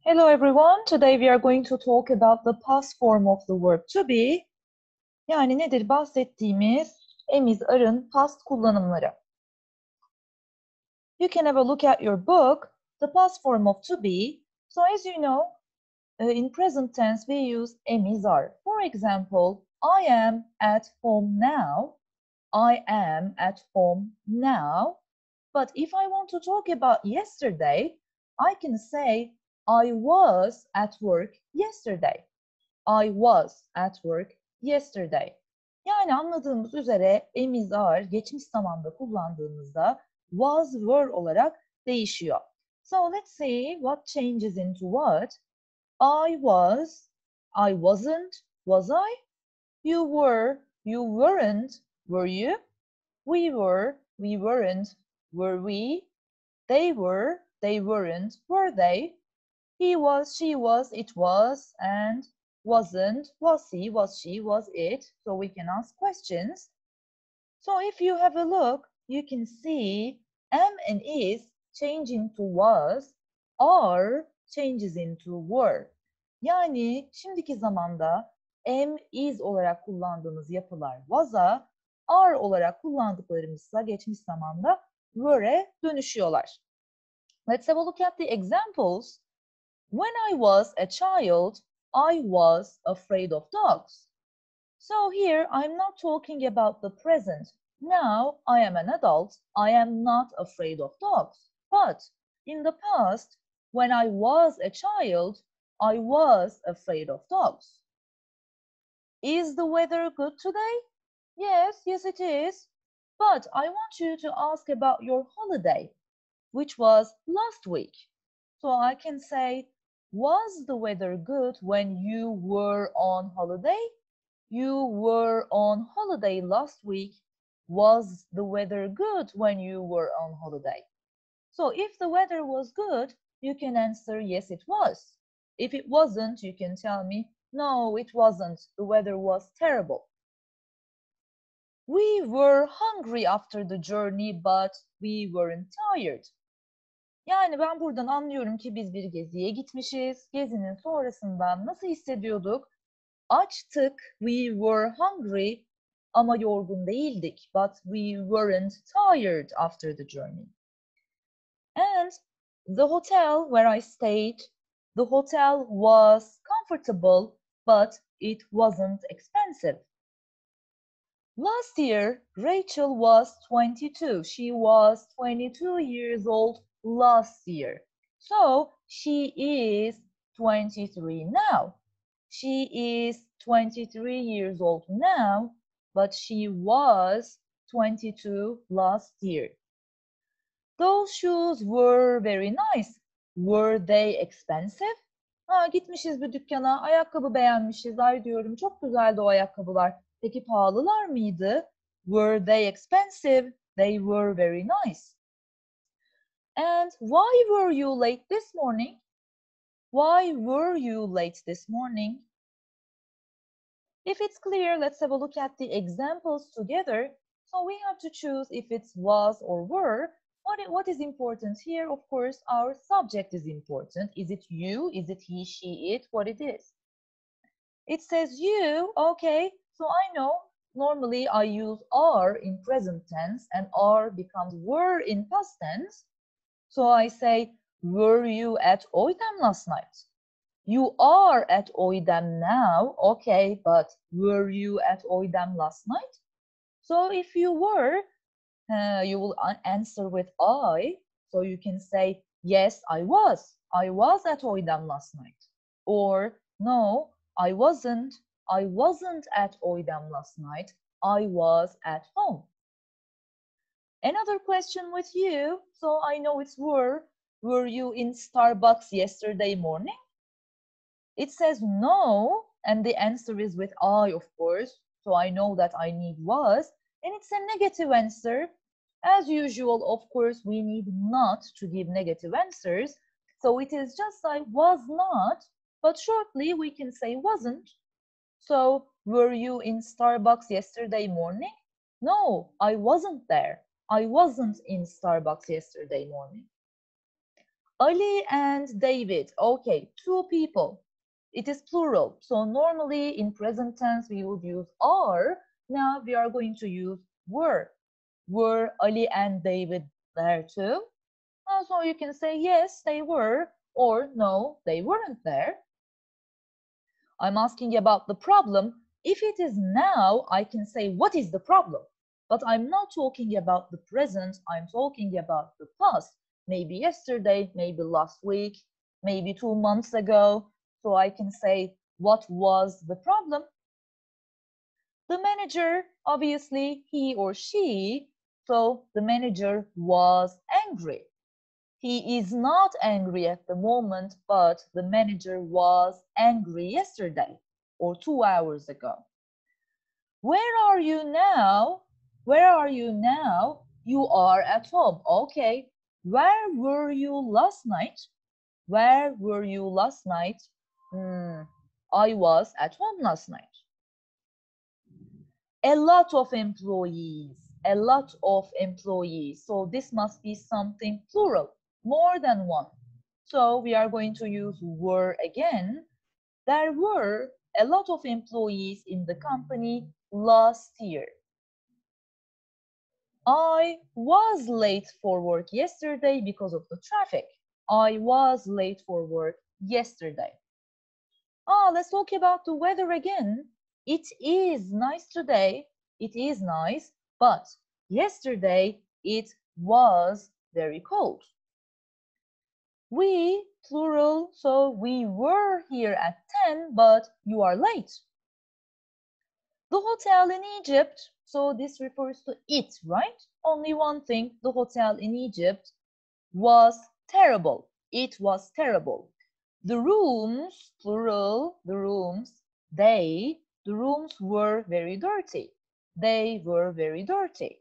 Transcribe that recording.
Hello everyone. Today we are going to talk about the past form of the verb to be. Yani nedir? Bahsettiğimiz am, are'ın past kullanımları. You can have a look at your book, the past form of to be. So as you know, in present tense we use am, are. For example, I am at home now. I am at home now. But if I want to talk about yesterday, I can say I was at work yesterday. I was at work yesterday. Yani anladığımız üzere am, are geçmiş zamanda kullandığımızda was, were olarak değişiyor. So let's see what changes into what. I was, I wasn't, was I? You were, you weren't, were you? We were, we weren't, were we? They were, they weren't, were they? He was, she was, it was, and wasn't, was he, was she, was it. So we can ask questions. So if you have a look, you can see am and is change into was, are changes into were. Yani şimdiki zamanda am, is olarak kullandığımız yapılar was'a, are olarak kullandıklarımızsa geçmiş zamanda were'e dönüşüyorlar. Let's have a look at the examples. When I was a child, I was afraid of dogs. So here I'm not talking about the present. Now I am an adult, I am not afraid of dogs. But in the past, when I was a child, I was afraid of dogs. Is the weather good today? Yes, yes it is. But I want you to ask about your holiday, which was last week. So I can say, was the weather good when you were on holiday? You were on holiday last week. Was the weather good when you were on holiday? So if the weather was good, you can answer yes, it was. If it wasn't, you can tell me no, it wasn't. The weather was terrible. We were hungry after the journey, but we weren't tired. Yani ben buradan anlıyorum ki biz bir geziye gitmişiz. Gezinin sonrasında nasıl hissediyorduk? Açtık, we were hungry ama yorgun değildik. But we weren't tired after the journey. And the hotel where I stayed, the hotel was comfortable, but it wasn't expensive. Last year, Rachel was 22. She was 22 years old last year. So she is 23 now. She is 23 years old now, but she was 22 last year. Those shoes were very nice. Were they expensive? Gitmişiz bir dükkana, ayakkabı beğenmişiz. Ay diyorum, çok güzeldi o ayakkabılar. Peki pahalılar mıydı? Were they expensive? They were very nice. And why were you late this morning? Why were you late this morning? If it's clear, let's have a look at the examples together. So we have to choose if it's was or were. What is important here? Of course, our subject is important. Is it you? Is it he, she, it? What it is? It says you, okay, so I know normally I use are in present tense and are becomes were in past tense. So I say, were you at OYDEM last night? You are at OYDEM now, okay, but were you at OYDEM last night? So if you were, you will answer with I, so you can say, yes, I was at OYDEM last night. Or, no, I wasn't at OYDEM last night, I was at home. Another question with you, so I know it's were you in Starbucks yesterday morning? It says no, and the answer is with I, of course, so I know that I need was, and it's a negative answer. As usual, of course, we need not to give negative answers, so it is just like was not, but shortly we can say wasn't. So, were you in Starbucks yesterday morning? No, I wasn't there. I wasn't in Starbucks yesterday morning. Ali and David. Okay, two people. It is plural. So normally in present tense we would use are. Now we are going to use were. Were Ali and David there too? So you can say yes, they were, or no, they weren't there. I'm asking about the problem. If it is now, I can say what is the problem? But I'm not talking about the present, I'm talking about the past. Maybe yesterday, maybe last week, maybe 2 months ago. So I can say what was the problem? The manager, obviously he or she, so the manager was angry. He is not angry at the moment, but the manager was angry yesterday or 2 hours ago. Where are you now? Where are you now? You are at home. Okay. Where were you last night? Where were you last night? I was at home last night. A lot of employees. A lot of employees. So this must be something plural. More than one. So we are going to use were again. There were a lot of employees in the company last year. I was late for work yesterday because of the traffic. I was late for work yesterday. Let's talk about the weather again. It is nice today. It is nice, but yesterday it was very cold. We, plural, so we were here at 10, but you are late. The hotel in Egypt, so this refers to it, right? Only one thing, the hotel in Egypt was terrible. It was terrible. The rooms, plural, the rooms, the rooms were very dirty. They were very dirty.